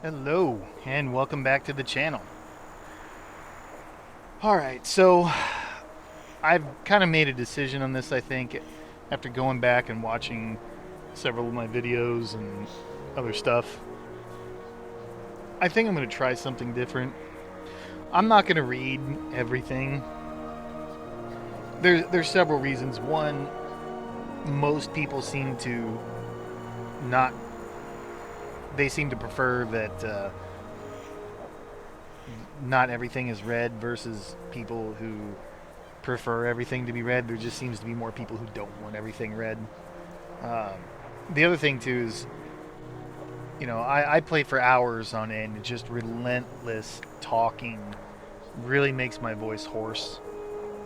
Hello, and welcome back to the channel. Alright, so I've kind of made a decision on this, I think, after going back and watching several of my videos and other stuff. I think I'm going to try something different. I'm not going to read everything. There's several reasons. One, most people seem to not... They seem to prefer that not everything is read versus people who prefer everything to be read. There just seems to be more people who don't want everything read. Um, the other thing too is, I play for hours on end. And just relentless talking really makes my voice hoarse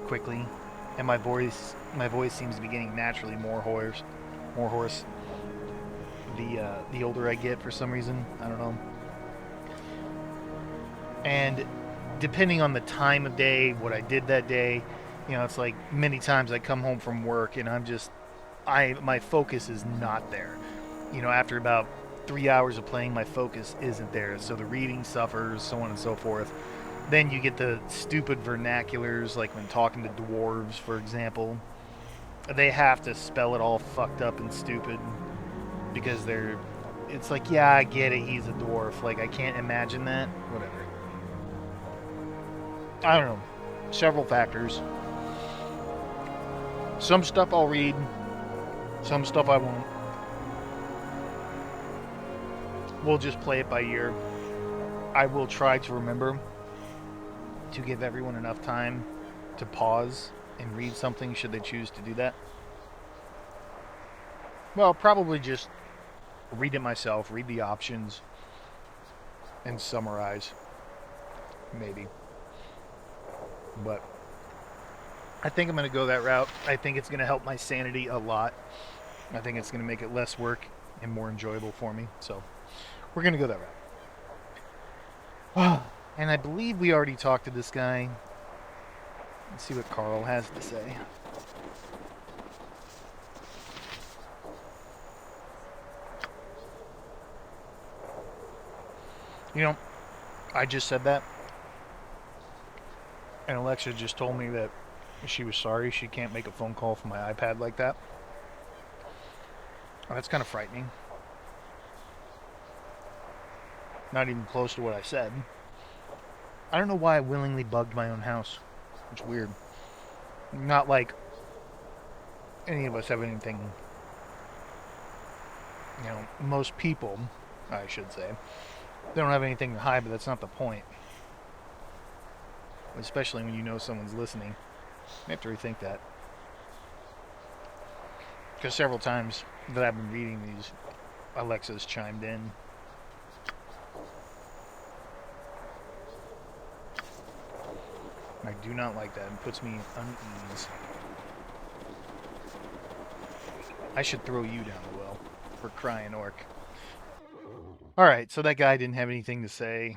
quickly, and my voice seems to be getting naturally more hoarse. More hoarse. The older I get, for some reason, I don't know. And depending on the time of day, what I did that day, it's like many times I come home from work and my focus is not there. After about 3 hours of playing, my focus isn't there. So the reading suffers, so on and so forth. Then you get the stupid vernaculars, like when talking to dwarves, for example. They have to spell it all fucked up and stupid because they're. It's like, yeah, I get it, he's a dwarf. Like, I can't imagine that. Whatever. I don't know. Several factors. Some stuff I'll read, some stuff I won't. We'll just play it by ear. I will try to remember to give everyone enough time to pause and read something should they choose to do that. Well, probably just read it myself, read the options, and summarize. Maybe. But I think I'm going to go that route. I think it's going to help my sanity a lot. I think it's going to make it less work and more enjoyable for me. So we're going to go that route. And I believe we already talked to this guy. Let's see what Carl has to say. I just said that, and Alexa just told me that she was sorry she can't make a phone call from my iPad like that. Oh, that's kind of frightening. Not even close to what I said. I don't know why I willingly bugged my own house. It's weird. Not like any of us have anything. Most people, I should say, they don't have anything to hide, but that's not the point. Especially when you know someone's listening. I have to rethink that. Because several times that I've been reading these, Alexa's chimed in. I do not like that. It puts me at unease. I should throw you down the well for crying orc. Alright, so that guy didn't have anything to say.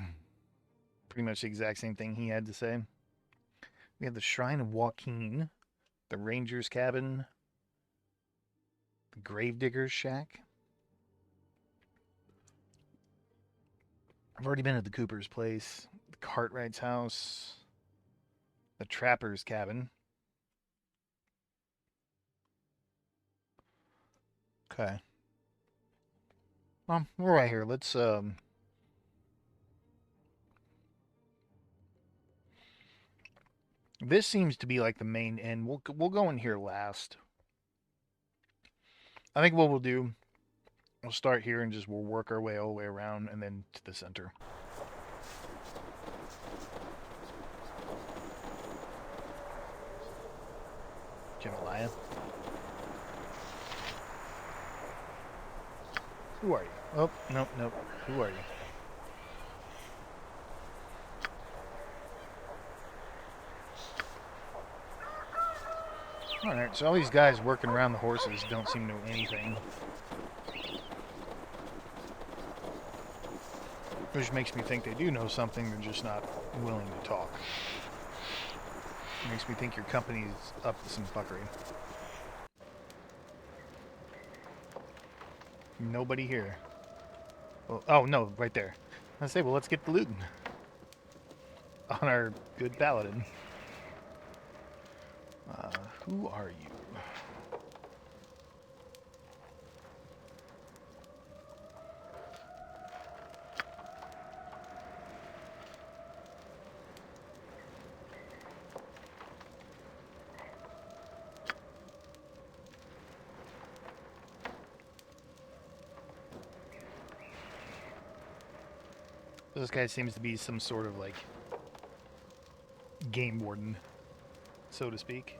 Pretty much the exact same thing he had to say. We have the Shrine of Joaquin, the Ranger's Cabin, the Gravedigger's Shack. I've already been at the Cooper's Place, the Cartwright's House, the Trapper's Cabin. Okay. Well, we're right here. Let's this seems to be like the main end. We'll go in here last. I think what we'll do, we'll start here and we'll work our way all the way around and then to the center. Jamaliah. Who are you? Oh, nope. Who are you? Alright, so all these guys working around the horses don't seem to know anything. Which makes me think they do know something, they're just not willing to talk. It makes me think your company's up to some fuckery. Nobody here. Well, oh, no, right there. I say, well, let's get the looting on our good paladin. Uh, who are you? This guy seems to be some sort of like game warden, so to speak.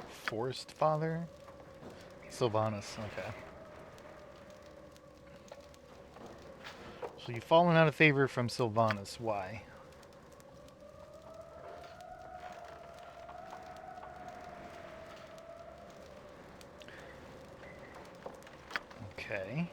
Forest Father? Sylvanas, okay. So you've fallen out of favor from Sylvanas. Why? Okay.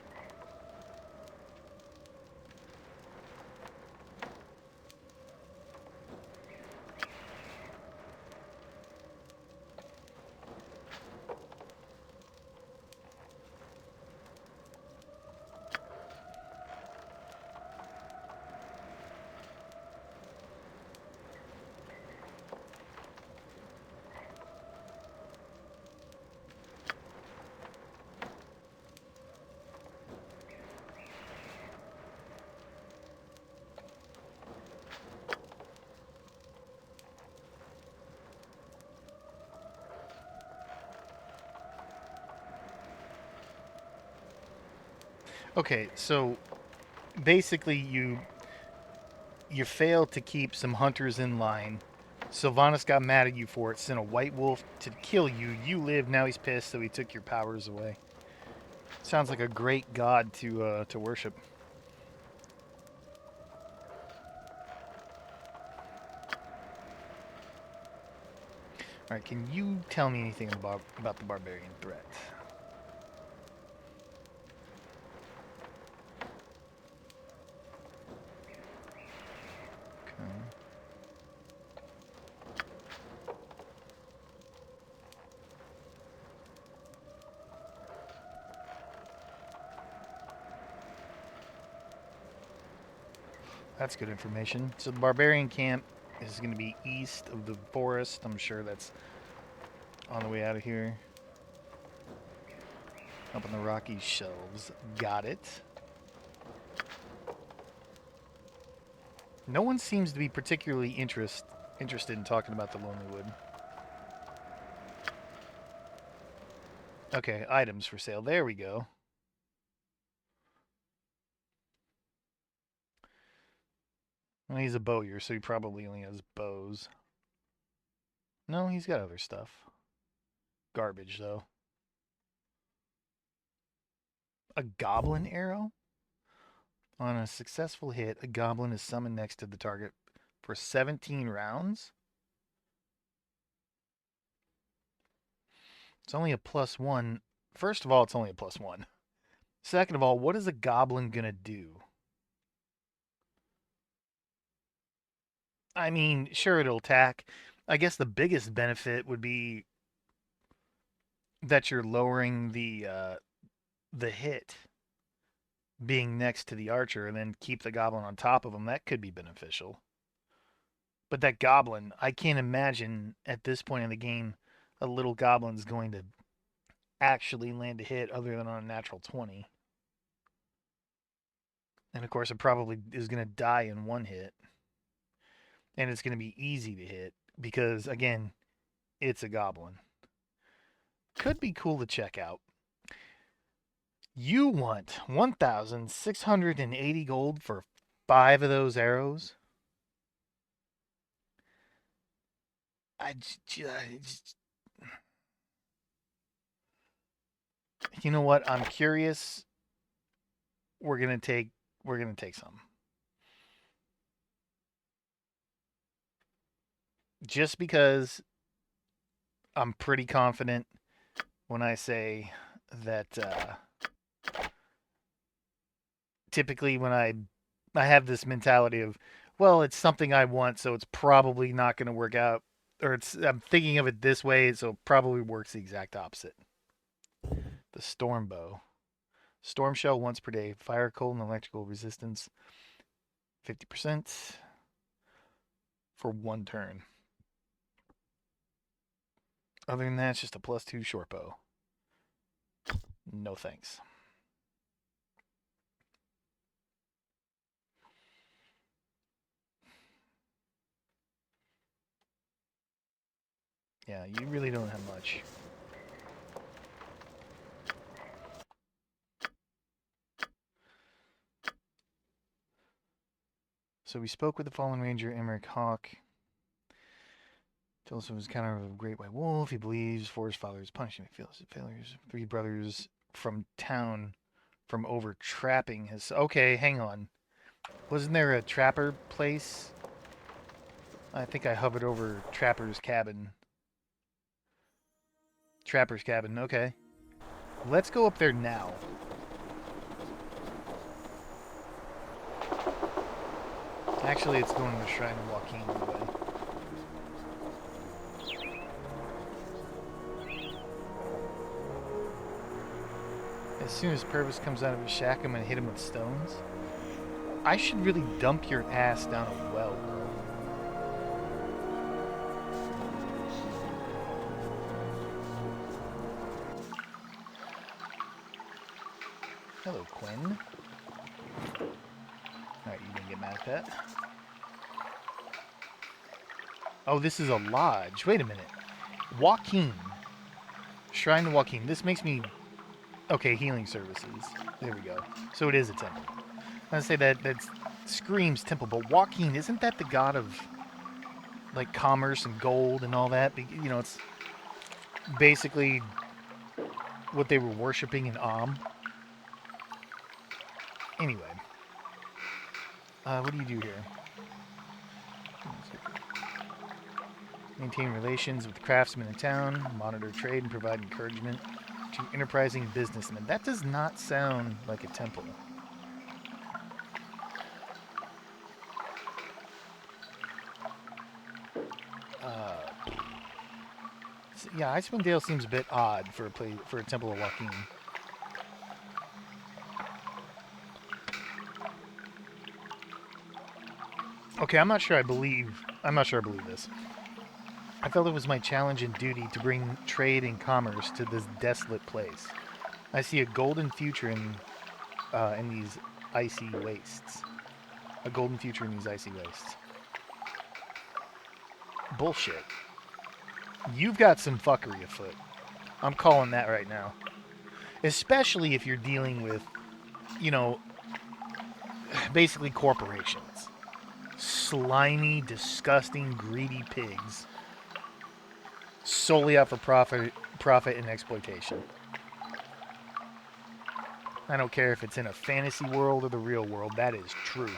Okay, so basically you failed to keep some hunters in line. Sylvanas got mad at you for it, sent a white wolf to kill you. You lived, now he's pissed, so he took your powers away. Sounds like a great god to worship. All right, can you tell me anything about the barbarian threat? Okay. That's good information. So the barbarian camp is going to be east of the forest. I'm sure that's on the way out of here. Up on the rocky shelves. Got it. No one seems to be particularly interested in talking about the Lonely Wood. Okay, items for sale. There we go. Well, he's a bowyer, so he probably only has bows. No, he's got other stuff. Garbage, though. A goblin arrow? On a successful hit, a goblin is summoned next to the target for 17 rounds? It's only a +1. First of all, it's only a +1. Second of all, what is a goblin gonna do? I mean, sure, it'll attack. I guess the biggest benefit would be that you're lowering the hit being next to the archer and then keep the goblin on top of him. That could be beneficial. But that goblin, I can't imagine at this point in the game a little goblin's going to actually land a hit other than on a natural 20. And of course, it probably is going to die in one hit. And it's going to be easy to hit because, again, it's a goblin. Could be cool to check out. You want 1,680 gold for 5 of those arrows? I just, you know what? I'm curious. We're gonna take some. Just because I'm pretty confident when I say that typically when I have this mentality of Well, it's something I want, so it's probably not going to work out. Or I'm thinking of it this way, so it probably works the exact opposite. The storm bow. Storm shell once per day. Fire, cold, and electrical resistance 50% for one turn. Other than that, it's just a +2 short bow. No thanks. Yeah, you really don't have much. So we spoke with the fallen ranger, Emmerich Hawk. Tells him he was kind of a great white wolf. He believes for his father's punishment. He feels his failures. 3 brothers from town from over trapping his. Okay, hang on. Wasn't there a trapper place? I think I hovered over Trapper's cabin. Trapper's cabin, okay. Let's go up there now. Actually, it's going to the Shrine of Joaquin anyway. As soon as Purvis comes out of his shack, I'm going to hit him with stones. I should really dump your ass down a well, bro. Hello, Quinn. Alright, you didn't get mad at that. Oh, this is a lodge. Wait a minute. Joaquin. Shrine to Joaquin. This makes me... Okay, healing services. There we go. So it is a temple. I was going to say that screams temple, but Joaquin, isn't that the god of, like, commerce and gold and all that? You know, it's basically what they were worshipping in Anyway. What do you do here? Maintain relations with the craftsmen in town, monitor trade, and provide encouragement to enterprising businessmen. That does not sound like a temple. Yeah, Icewind Dale seems a bit odd for a temple of Joaquin. Okay, I'm not sure I believe this. I felt it was my challenge and duty to bring trade and commerce to this desolate place. I see a golden future in these icy wastes. A golden future in these icy wastes. Bullshit. You've got some fuckery afoot. I'm calling that right now. Especially if you're dealing with, you know, basically corporations. Slimy, disgusting, greedy pigs. Solely out for profit and exploitation. I don't care if it's in a fantasy world or the real world, that is true.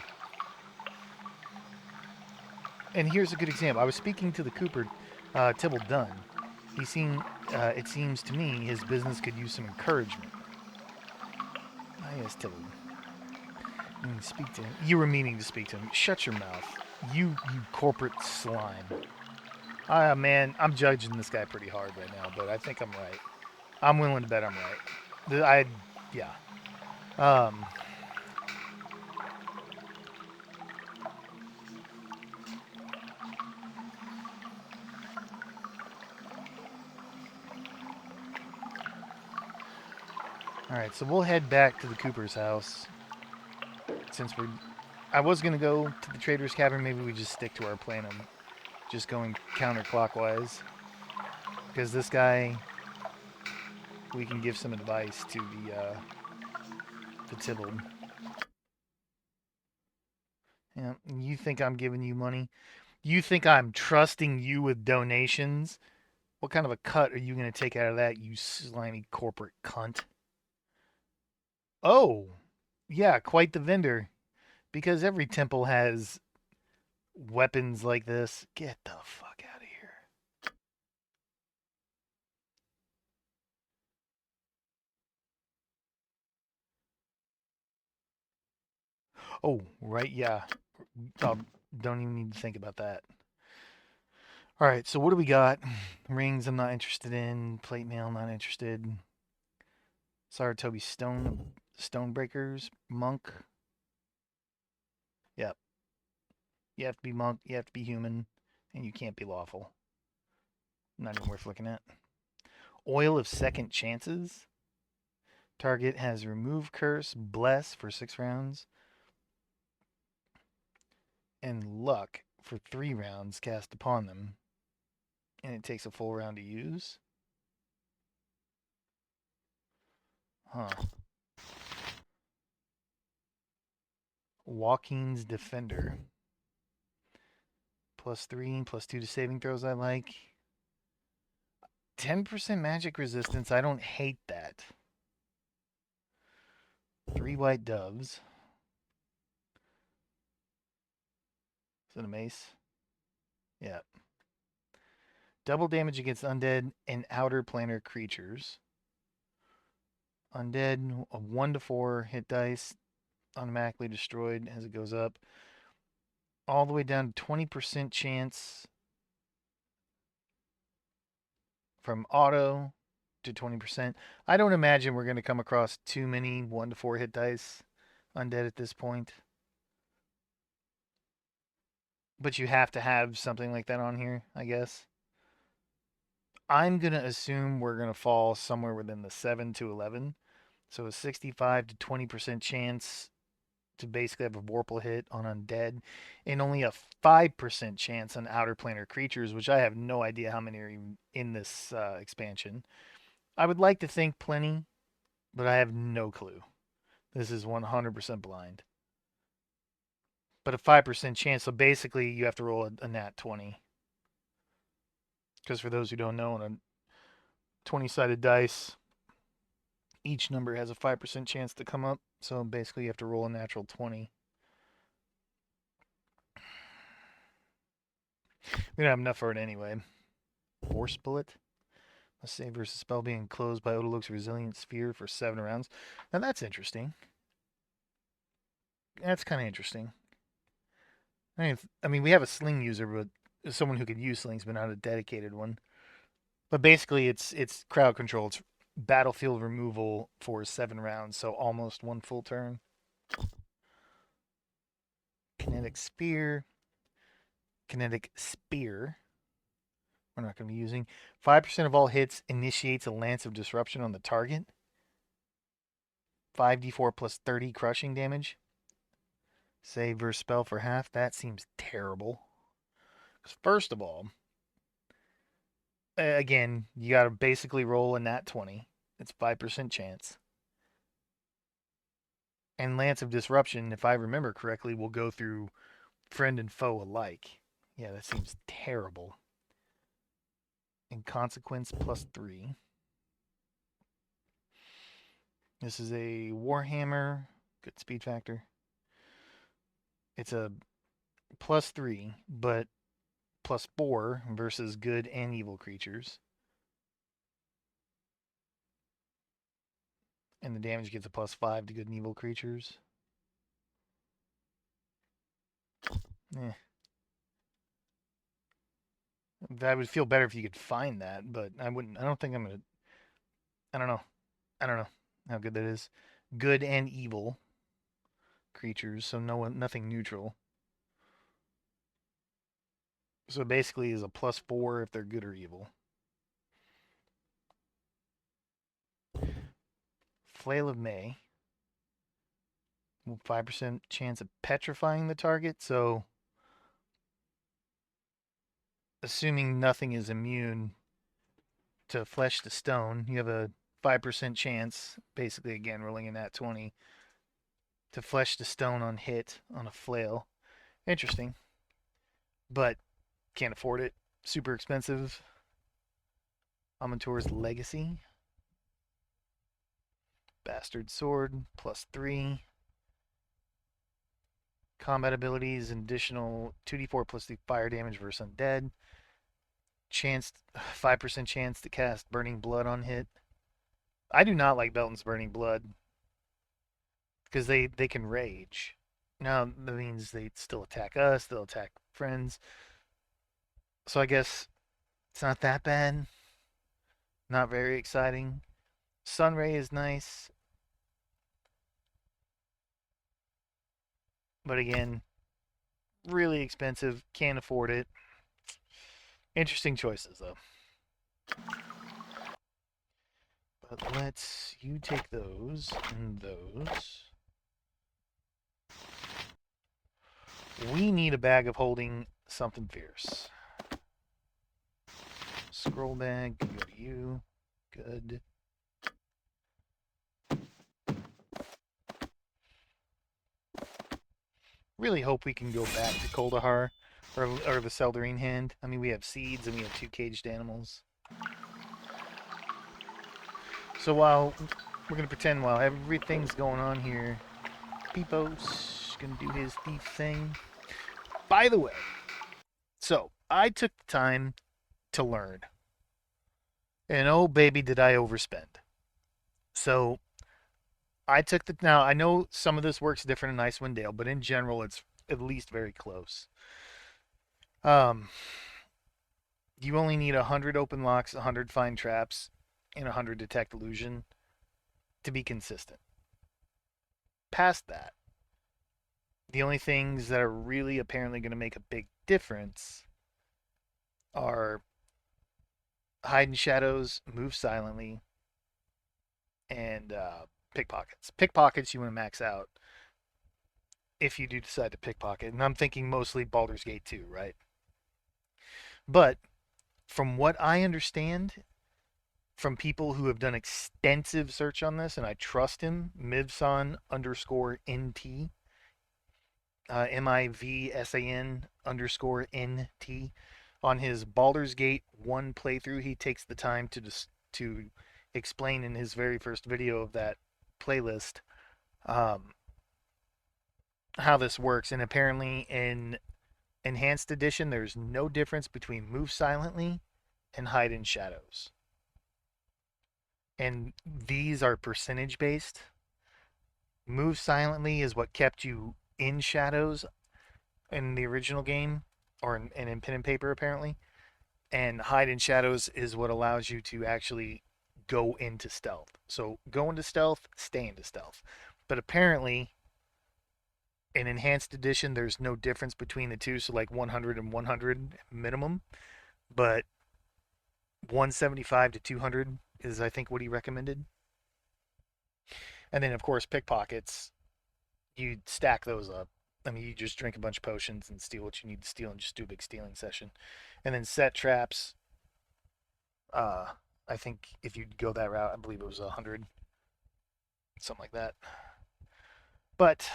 And here's a good example. I was speaking to the Cooper, Tibble Dunn. It seems to me, his business could use some encouragement. Ah, yes, Tibble. Speak to him. You were meaning to speak to him. Shut your mouth. You corporate slime. Man, I'm judging this guy pretty hard right now, but I think I'm right. I'm willing to bet I'm right. Yeah. Alright, so we'll head back to the Cooper's house. I was going to go to the Trader's Cabin. Maybe we just stick to our plan of just going counterclockwise. Because this guy, we can give some advice to the Tybalt. Yeah, you think I'm giving you money? You think I'm trusting you with donations? What kind of a cut are you going to take out of that, you slimy corporate cunt? Oh, yeah, quite the vendor. Because every temple has weapons like this. Get the fuck out of here. Oh, right, yeah. Don't even need to think about that. All right, so what do we got? Rings, I'm not interested in. Plate mail, not interested. Saratobi Stonebreakers, Monk. Yep. You have to be monk, you have to be human, and you can't be lawful. Not even worth looking at. Oil of Second Chances. Target has Remove Curse, Bless for 6 rounds, and Luck for 3 rounds cast upon them. And it takes a full round to use. Huh. Walking's Defender. +3, +2 to saving throws I like. 10% magic resistance, I don't hate that. 3 white doves. Is it a mace? Yeah. Double damage against undead and outer planar creatures. Undead, a 1 to 4 hit dice, automatically destroyed as it goes up. All the way down to 20% chance from auto to 20%. I don't imagine we're going to come across too many 1 to 4 hit dice undead at this point. But you have to have something like that on here, I guess. I'm going to assume we're going to fall somewhere within the 7 to 11. So a 65 to 20% chance to basically have a Vorpal hit on Undead, and only a 5% chance on Outer Planar creatures, which I have no idea how many are in this expansion. I would like to think plenty, but I have no clue. This is 100% blind. But a 5% chance, so basically you have to roll a nat 20. Because for those who don't know, on a 20-sided dice, each number has a 5% chance to come up. So basically you have to roll a natural 20. We don't have enough for it anyway. Force Bullet. A save versus spell being closed by Odalok's Resilient Sphere for 7 rounds. Now that's interesting. That's kind of interesting. I mean, we have a sling user, but someone who could use slings, but not a dedicated one. But basically, it's crowd control. It's battlefield removal for 7 rounds, so almost 1 full turn. Kinetic Spear. Kinetic Spear. We're not going to be using. 5% of all hits initiates a Lance of Disruption on the target. 5d4 plus 30 crushing damage. Save versus spell for half. That seems terrible. First of all, again, you got to basically roll a nat 20. It's 5% chance. And Lance of Disruption, if I remember correctly, will go through friend and foe alike. Yeah, that seems terrible. And consequence +3. This is a Warhammer. Good speed factor. It's a +3, but +4 versus good and evil creatures. And the damage gets a +5 to good and evil creatures. Eh. I would feel better if you could find that, but I wouldn't. I don't think I'm gonna. I don't know. I don't know how good that is. Good and evil creatures, so nothing neutral. So basically, is a +4 if they're good or evil. Flail of May. 5% chance of petrifying the target. So, assuming nothing is immune to flesh to stone, you have a 5% chance, basically again rolling in that 20, to flesh to stone on hit on a flail. Interesting. But can't afford it. Super expensive. Amantor's Legacy. Bastard Sword, +3. Combat abilities, additional 2d4 plus the fire damage versus undead. Chance, 5% chance to cast Burning Blood on hit. I do not like Belton's Burning Blood because they can rage. Now that means they still attack us. They'll attack friends. So I guess it's not that bad. Not very exciting. Sunray is nice, but again, really expensive. Can't afford it. Interesting choices though. But let's you take those and those. We need a bag of holding something fierce. Scroll bag, go to you. Good. Really hope we can go back to Koldahar or the Seldarine Hand. I mean, we have seeds and we have 2 caged animals. So while we're gonna pretend while everything's going on here, Peepo's gonna do his thief thing. By the way, so I took the time to learn, and oh baby, did I overspend. So I took the now I know some of this works different in Icewind Dale, but in general, it's at least very close. Um, you only need 100 open locks, 100 find traps, and 100 detect illusion to be consistent. Past that, the only things that are really apparently going to make a big difference are hide in shadows, move silently, and pickpockets. Pickpockets you want to max out if you do decide to pickpocket, and I'm thinking mostly Baldur's Gate 2, right? But from what I understand from people who have done extensive search on this, and I trust him, Mivsan underscore NT, MIVSAN underscore NT, on his Baldur's Gate 1 playthrough, he takes the time to explain in his very first video of that playlist um, how this works. And apparently, in Enhanced Edition, there's no difference between move silently and hide in shadows. And these are percentage based. Move silently is what kept you in shadows in the original game, or in pen and paper apparently. And hide in shadows is what allows you to actually go into stealth. So go into stealth, stay into stealth. But apparently, in Enhanced Edition, there's no difference between the two. So like 100 and 100 minimum, but 175 to 200 is I think what he recommended. And then of course pickpockets, you stack those up. I mean, you just drink a bunch of potions and steal what you need to steal and just do a big stealing session. And then set traps. Uh, I think if you go that route, I believe it was 100, something like that. But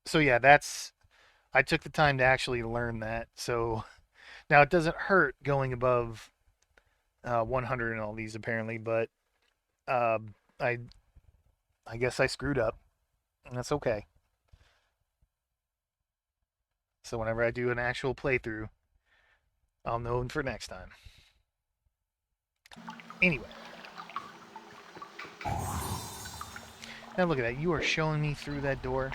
so yeah, that's I took the time to actually learn that. So now it doesn't hurt going above 100 in all these apparently, but uh, I I guess I screwed up, and that's okay. So whenever I do an actual playthrough, I'll know for next time. Anyway, now look at that. You are showing me through that door,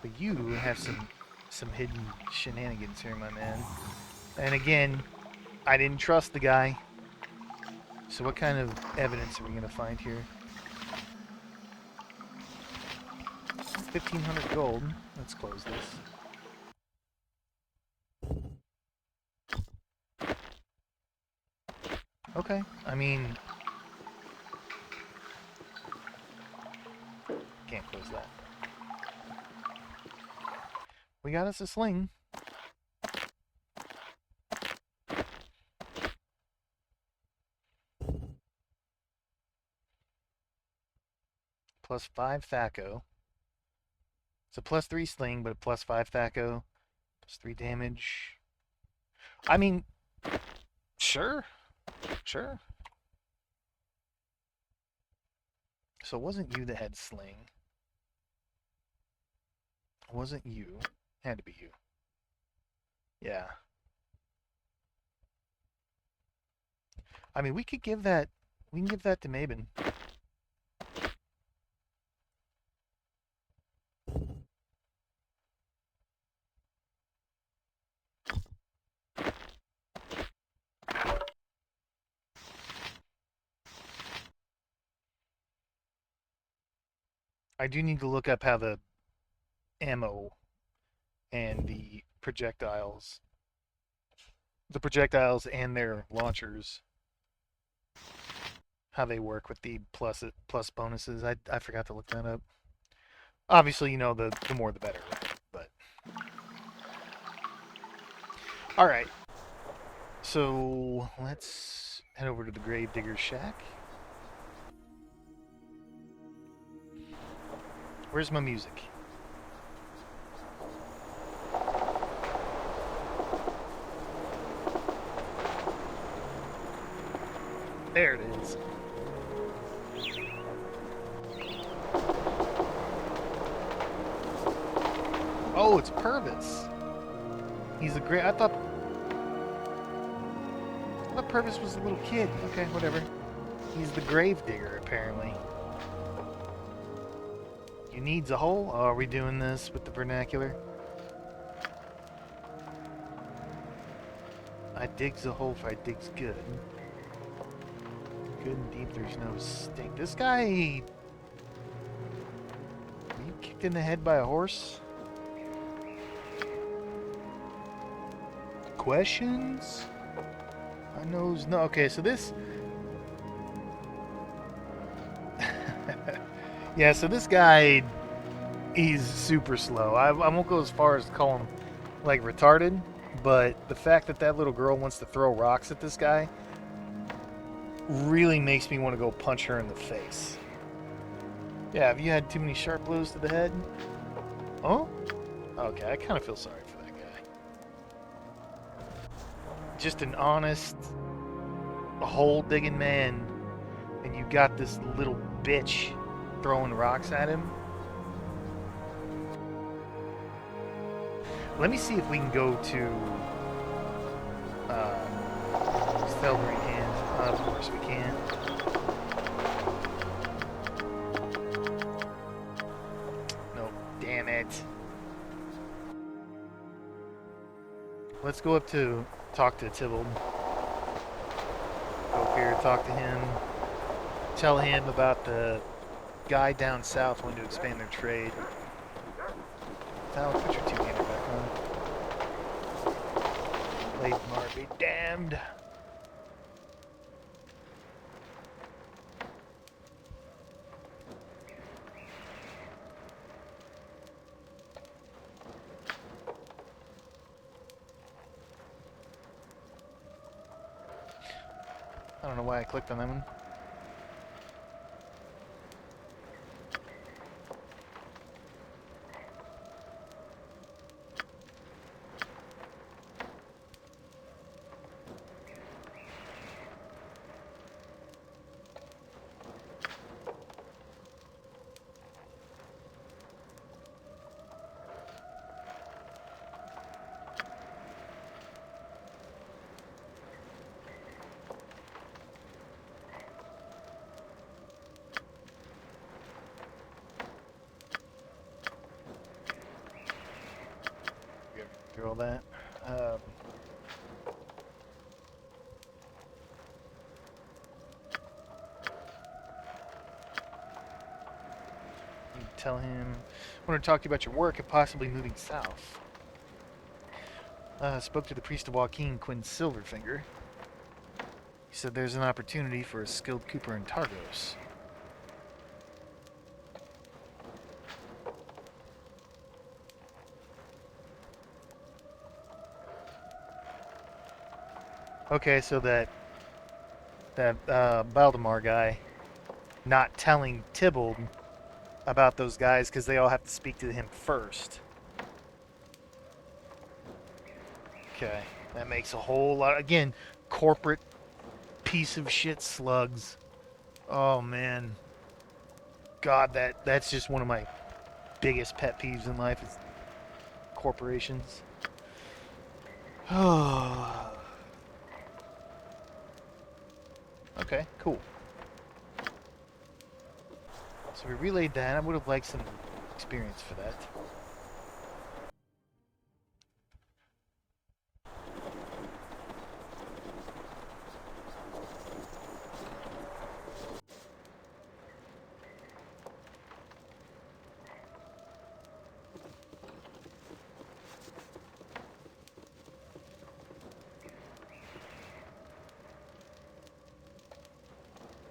but you have some hidden shenanigans here, my man. And again, I didn't trust the guy. So what kind of evidence are we gonna find here? 1,500 gold. Let's close this. Okay. I mean, can't close that. We got us a sling. +5 Thaco. It's a +3 sling, but a +5 Thaco. +3 damage. I mean, sure. Sure. So it wasn't you that had sling. It wasn't you. It had to be you. Yeah. I mean, we can give that to Mabin. I do need to look up how the ammo and the projectiles and their launchers, how they work with the plus bonuses. I forgot to look that up. Obviously, you know the more the better, but all right. So let's head over to the Gravedigger's shack. Where's my music? There it is. Oh, it's Purvis. He's a great. I thought Purvis was a little kid. Okay, whatever. He's the Gravedigger, apparently. You needs a hole? Oh, are we doing this with the vernacular? I digs a hole for I digs good. Good and deep, there's no stink. This guy... Were you kicked in the head by a horse? Questions? I knows no. Okay, so this... yeah, so this guy... He's super slow. I won't go as far as to call him, like, retarded, but the fact that that little girl wants to throw rocks at this guy really makes me want to go punch her in the face. Yeah, have you had too many sharp blows to the head? Oh? Okay, I kind of feel sorry for that guy. Just an honest, hole-digging man, and you got this little bitch throwing rocks at him. Let me see if we can go to Steldering Hands. Of course we can. No, damn it. Let's go up to talk to Tybalt. Go up here, talk to him. Tell him about the guy down south wanting to expand their trade. Alex, put your two-hander back on. Blade Mar be damned. I don't know why I clicked on that one. Through all that. You tell him, I want to talk to you about your work and possibly moving south. Spoke to the priest of Joaquin, Quinn Silverfinger. He said there's an opportunity for a skilled cooper in Targos. Okay, so that Baldemar guy not telling Tybalt about those guys because they all have to speak to him first. Okay, that makes a whole lot. Again, corporate piece of shit slugs. Oh man, God, that's just one of my biggest pet peeves in life is corporations. Okay, cool. So we relayed that. I would have liked some experience for that.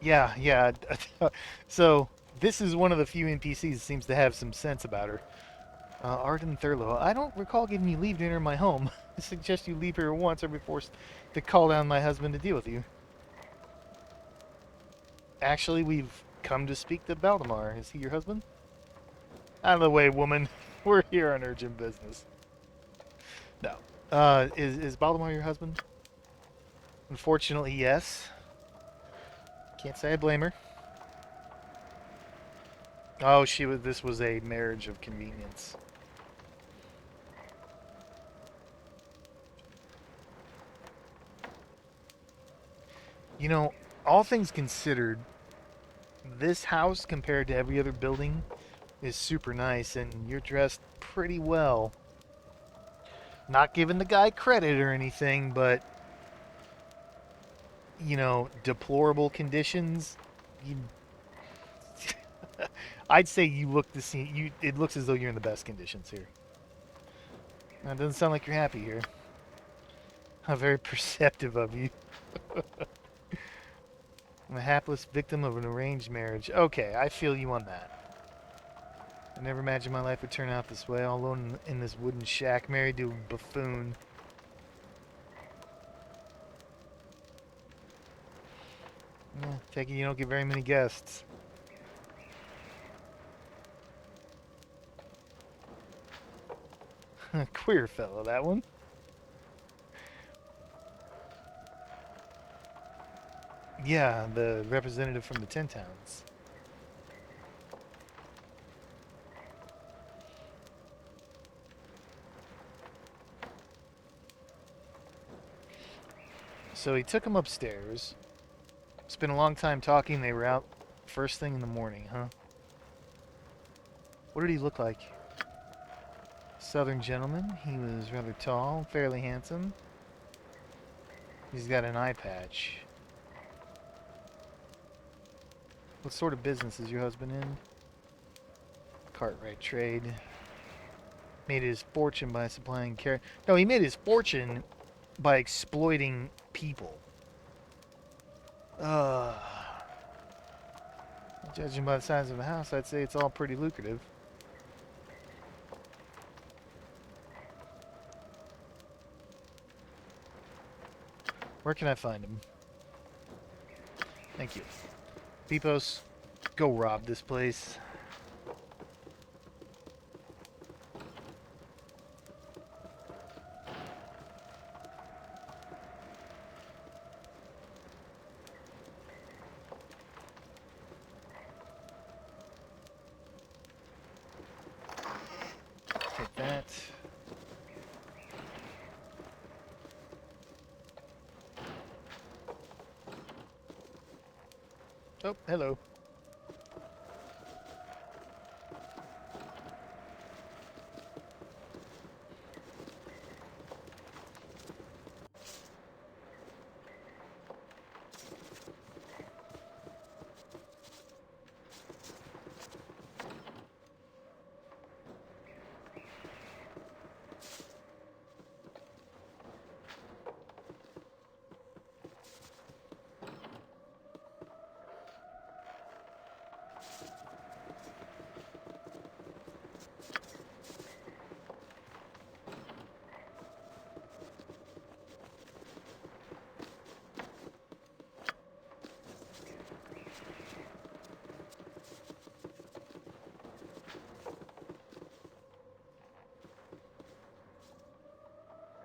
Yeah, yeah. So this is one of the few NPCs that seems to have some sense about her. Arden Thurlow. I don't recall giving you leave to enter my home. I suggest you leave here once or be forced to call down my husband to deal with you. Actually, we've come to speak to Baldemar. Is he your husband? Out of the way, woman. We're here on urgent business. No. Is Baldemar your husband? Unfortunately, yes. Can't say I blame her. Oh, she was. This was a marriage of convenience. You know, all things considered, this house compared to every other building is super nice, and you're dressed pretty well. Not giving the guy credit or anything, but deplorable conditions. You, I'd say you look the scene. You it looks as though you're in the best conditions here. It doesn't sound like you're happy here. How very perceptive of you. I'm a hapless victim of an arranged marriage. Okay, I feel you on that. I never imagined my life would turn out this way, all alone in this wooden shack, married to a buffoon. Yeah, take it you don't get very many guests. Queer fellow, that one. Yeah, the representative from the Ten Towns. So he took him upstairs. Spent a long time talking. They were out first thing in the morning, huh? What did he look like? Southern gentleman. He was rather tall, fairly handsome. He's got an eye patch. What sort of business is your husband in? Cartwright trade. Made his fortune by supplying care. No, he made his fortune by exploiting people. Uh, Judging by the size of the house, I'd say it's all pretty lucrative. Where can I find him? Thank you. Pipos, go rob this place. Take that. Oh, hello.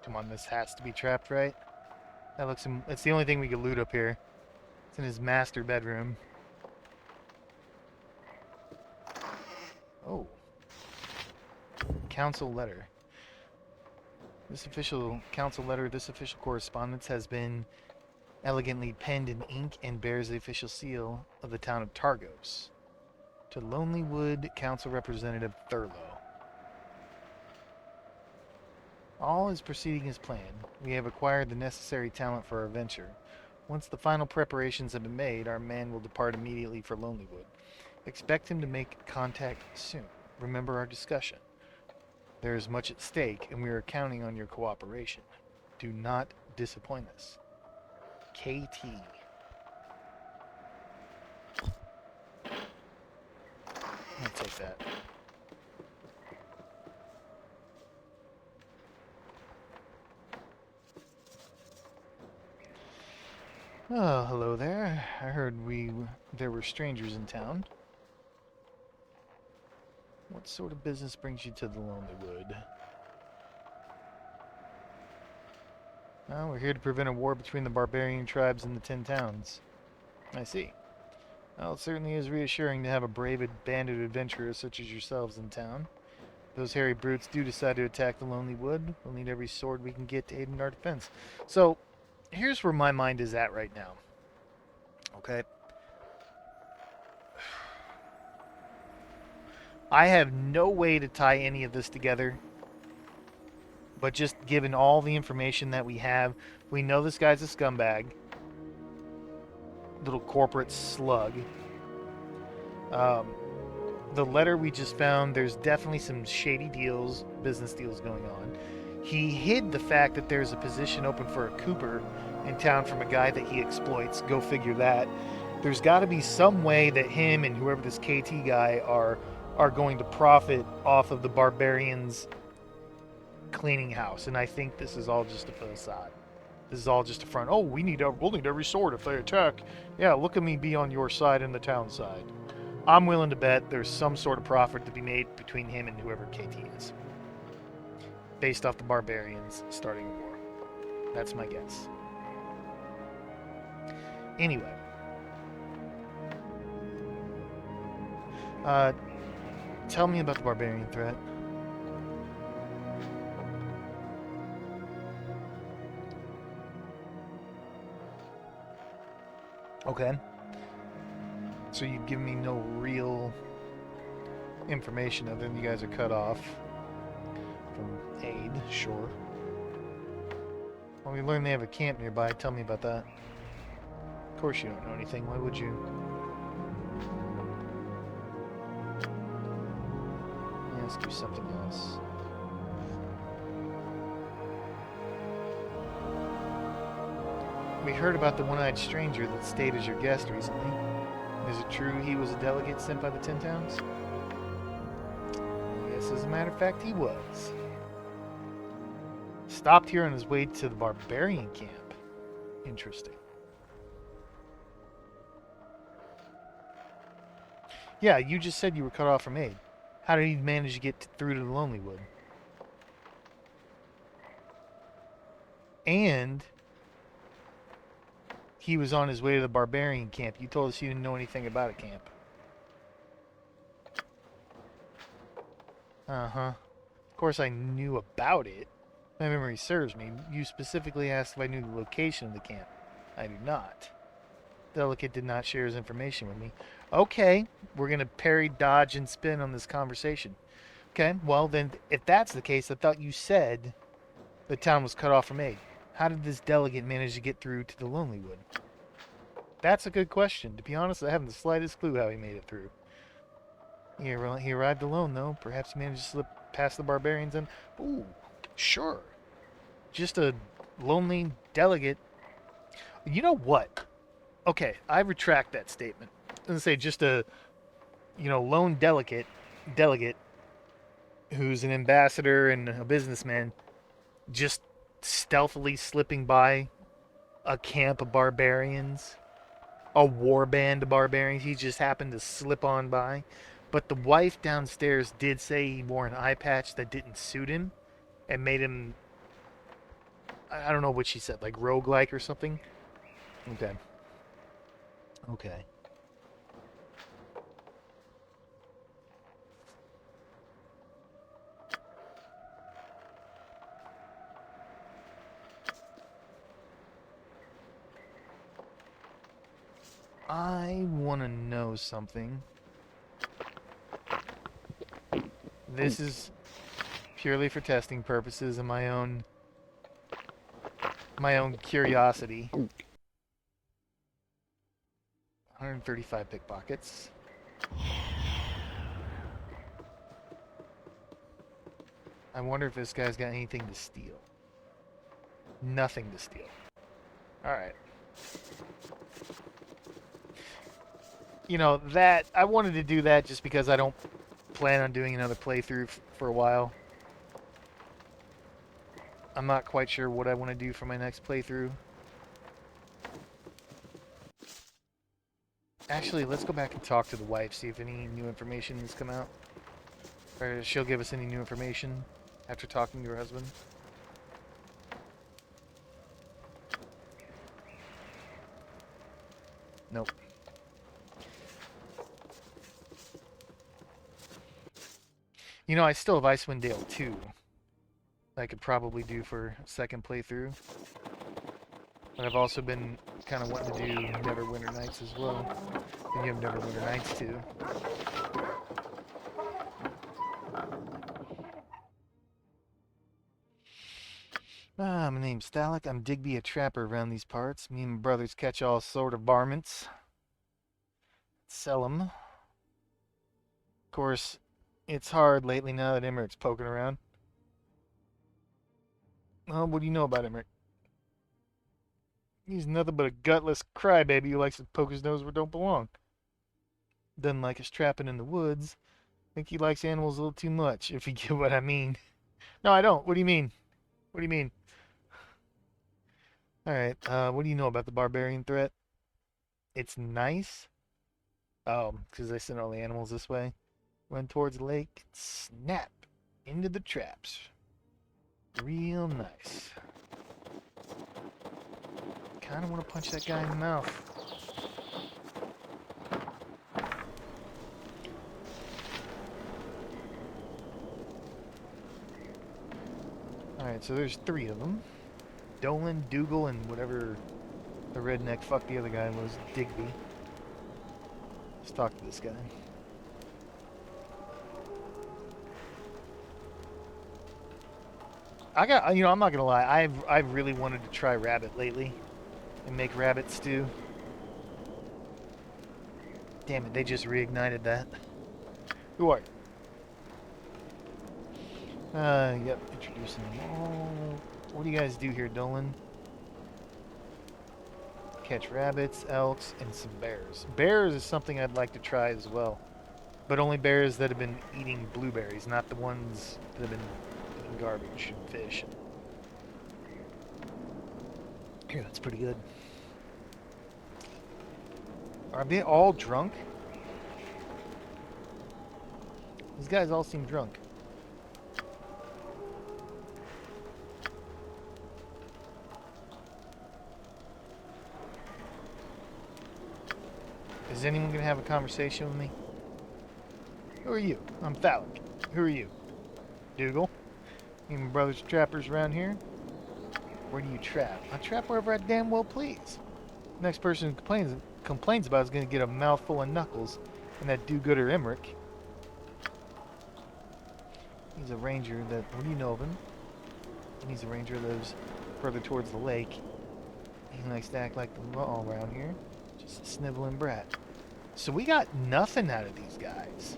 Come on, this has to be trapped, right? That looks. It's the only thing we could loot up here. It's in his master bedroom. Oh. Council letter. This official council letter, this official correspondence has been elegantly penned in ink and bears the official seal of the town of Targos. To Lonelywood Council Representative Thurlow. All is proceeding as planned. We have acquired the necessary talent for our venture. Once the final preparations have been made, our man will depart immediately for Lonelywood. Expect him to make contact soon. Remember our discussion. There is much at stake, and we are counting on your cooperation. Do not disappoint us. KT. I'll take that. Oh, hello there. I heard there were strangers in town. What sort of business brings you to the Lonely Wood? Well, we're here to prevent a war between the barbarian tribes and the 10 towns. I see. Well, it certainly is reassuring to have a brave band of adventurers such as yourselves in town. If those hairy brutes do decide to attack the Lonely Wood, we'll need every sword we can get to aid in our defense. So, here's where my mind is at right now. Okay? I have no way to tie any of this together, but just given all the information that we have, we know this guy's a scumbag. Little corporate slug. The letter we just found, there's definitely some shady deals, business deals going on. He hid the fact that there's a position open for a Cooper in town from a guy that he exploits. Go figure that. There's got to be some way that him and whoever this KT guy are going to profit off of the barbarians cleaning house, and I think this is all just a facade. This is all just a front. Oh, we'll need every sword if they attack. Yeah, look at me be on your side and the town side. I'm willing to bet there's some sort of profit to be made between him and whoever KT is, based off the barbarians starting a war. That's my guess. Anyway, tell me about the barbarian threat. Okay. So you've given me no real information other than you guys are cut off from aid, sure. Well, we learned they have a camp nearby. Tell me about that. Of course you don't know anything. Why would you? Let me ask you something else. We heard about the one-eyed stranger that stayed as your guest recently. Is it true he was a delegate sent by the 10 towns? Yes, as a matter of fact, he was. Stopped here on his way to the barbarian camp. Interesting. Yeah, you just said you were cut off from aid. How did he manage to get through to the Lonely Wood? And he was on his way to the barbarian camp. You told us you didn't know anything about a camp. Uh-huh. Of course I knew about it. My memory serves me. You specifically asked if I knew the location of the camp. I do not. Delicate did not share his information with me. Okay, we're going to parry, dodge, and spin on this conversation. Okay, well then, if that's the case, I thought you said the town was cut off from aid. How did this delegate manage to get through to the Lonely Wood? That's a good question. To be honest, I haven't the slightest clue how he made it through. He arrived alone, though. Perhaps he managed to slip past the barbarians and... Ooh, sure. Just a lonely delegate. You know what? Okay, I retract that statement. I was going to say just a, lone delegate who's an ambassador and a businessman just stealthily slipping by a camp of barbarians, a war band of barbarians. He just happened to slip on by. But the wife downstairs did say he wore an eye patch that didn't suit him and made him, I don't know what she said, like roguelike or something. Okay. Okay. I want to know something. This is purely for testing purposes and my own curiosity. 135 pickpockets. I wonder if this guy's got anything to steal. Nothing to steal. Alright. that I wanted to do that just because I don't plan on doing another playthrough for a while. I'm not quite sure what I want to do for my next playthrough. Actually, let's go back and talk to the wife, see if any new information has come out. Or she'll give us any new information after talking to her husband. Nope. I still have Icewind Dale 2. I could probably do for a second playthrough. But I've also been kind of wanting to do Neverwinter Nights as well. And you have Neverwinter Nights too. My name's Thalic. I'm Digby, a trapper around these parts. Me and my brothers catch all sort of varmints. Sell 'em. Of course, it's hard lately now that Emmerich's poking around. Oh, what do you know about Emmerich? He's nothing but a gutless crybaby who likes to poke his nose where it don't belong. Doesn't like us trapping in the woods. Think he likes animals a little too much, if you get what I mean. No, I don't. What do you mean? What do you mean? Alright, what do you know about the barbarian threat? It's nice. Oh, because they send all the animals this way. Run towards the lake. Snap into the traps. Real nice. Kind of want to punch that guy in the mouth. Alright, so there's 3 of them. Dolan, Dougal, and whatever the redneck fuck the other guy was, Digby. Let's talk to this guy. I'm not gonna lie, I've really wanted to try rabbit lately and make rabbit stew. Damn it, they just reignited that. Who are you? Yep, introducing them all. What do you guys do here, Dolan? Catch rabbits, elks, and some bears. Bears is something I'd like to try as well. But only bears that have been eating blueberries, not the ones that have been eating garbage and fish. Here, that's pretty good. Are they all drunk? These guys all seem drunk. Is anyone going to have a conversation with me? Who are you? I'm Thalic. Who are you? Dougal? You and my brother's trappers around here? Where do you trap? I trap wherever I damn well please. Next person who complains about is going to get a mouthful of knuckles. And that do-gooder Emmerich. He's a ranger that... What do you know of him? He's a ranger that lives further towards the lake. He likes to act like the law around here. Just a sniveling brat. So we got nothing out of these guys.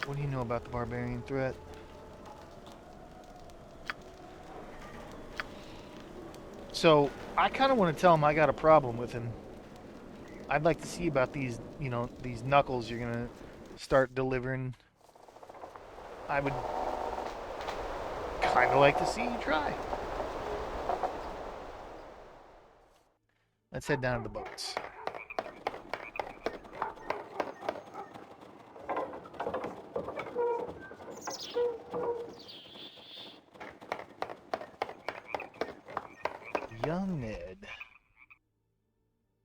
What do you know about the barbarian threat? So, I kind of want to tell him I got a problem with him. I'd like to see about these, these knuckles you're going to start delivering. I would kind of like to see you try. Let's head down to the boats. Young Ned.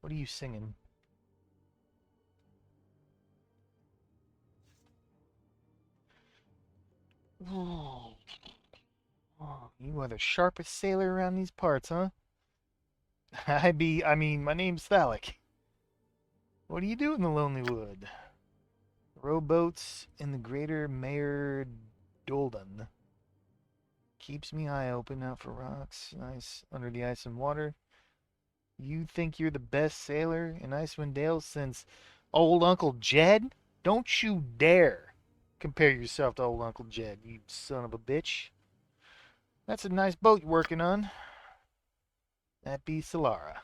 What are you singing? Oh, you are the sharpest sailor around these parts, huh? My name's Thalic. What do you do in the Lonely Wood? Rowboats in the greater Mayor Doldan. Keeps me eye open out for rocks, nice under the ice and water. You think you're the best sailor in Icewind Dale since old Uncle Jed? Don't you dare compare yourself to old Uncle Jed, you son of a bitch. That's a nice boat you're working on. That be Solara.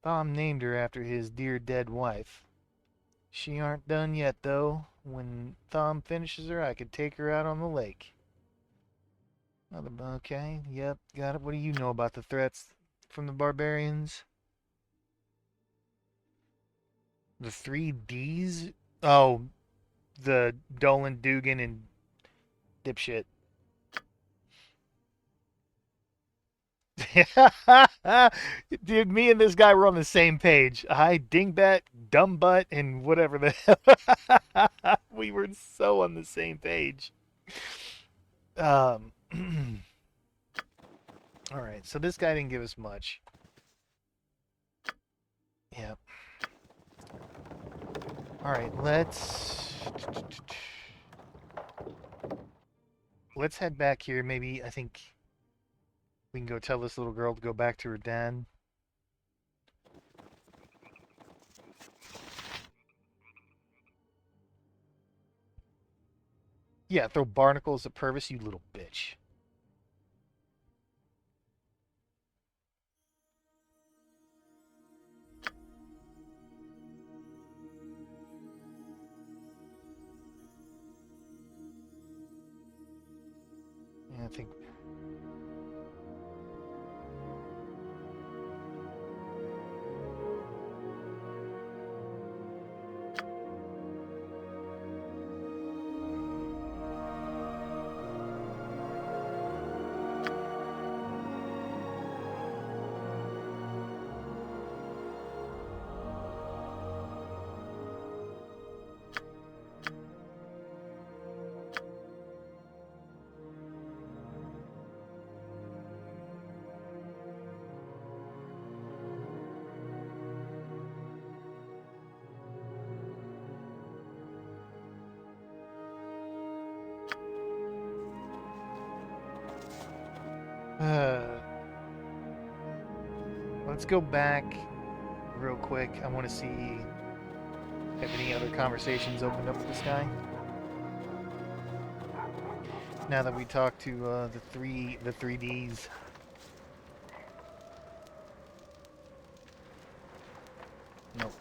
Thom named her after his dear dead wife. She aren't done yet, though. When Thom finishes her, I could take her out on the lake. Okay, yep, got it. What do you know about the threats from the barbarians? The three Ds? Oh, the Dolan, Dugan, and dipshit. Dude, me and this guy were on the same page. I dingbat, dumbbutt, and whatever the hell. We were so on the same page. Um, all right, so this guy didn't give us much. Yep. All right, let's head back here. Maybe I think we can go tell this little girl to go back to her dad. Yeah, throw barnacles at Purvis, you little bitch. Yeah, I think. Let's go back real quick. I want to see if any other conversations opened up with this guy. Now that we talked to the three Ds. Nope.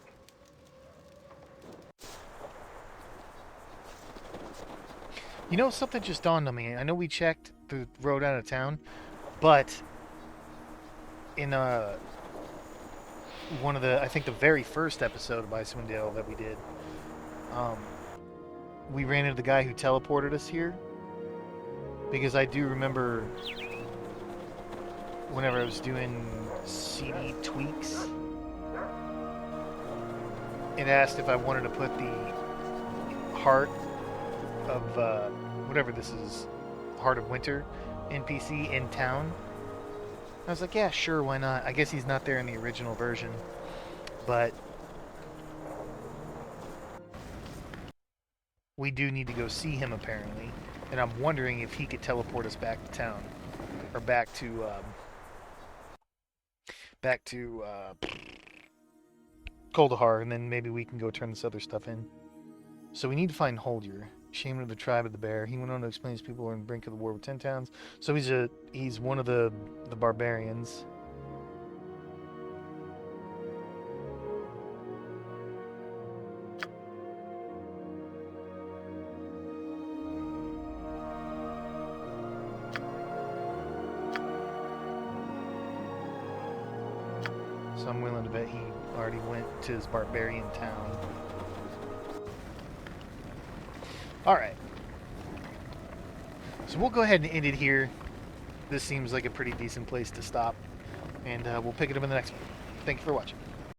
You know, something just dawned on me. I know we checked the road out of town, but in one of the, I think the very first episode of Icewind that we did, um, we ran into the guy who teleported us here. Because I do remember whenever I was doing CD tweaks, it asked if I wanted to put the heart of whatever this is, Heart of Winter NPC in town. I was like, yeah, sure, why not? I guess he's not there in the original version, but we do need to go see him apparently, and I'm wondering if he could teleport us back to town, or back to Kuldahar, and then maybe we can go turn this other stuff in. So we need to find Holdir, shaman of the tribe of the bear. He went on to explain his people are on the brink of the war with 10 towns. So he's one of the barbarians. So I'm willing to bet he already went to his barbarian town. Alright. So we'll go ahead and end it here. This seems like a pretty decent place to stop. And we'll pick it up in the next one. Thank you for watching.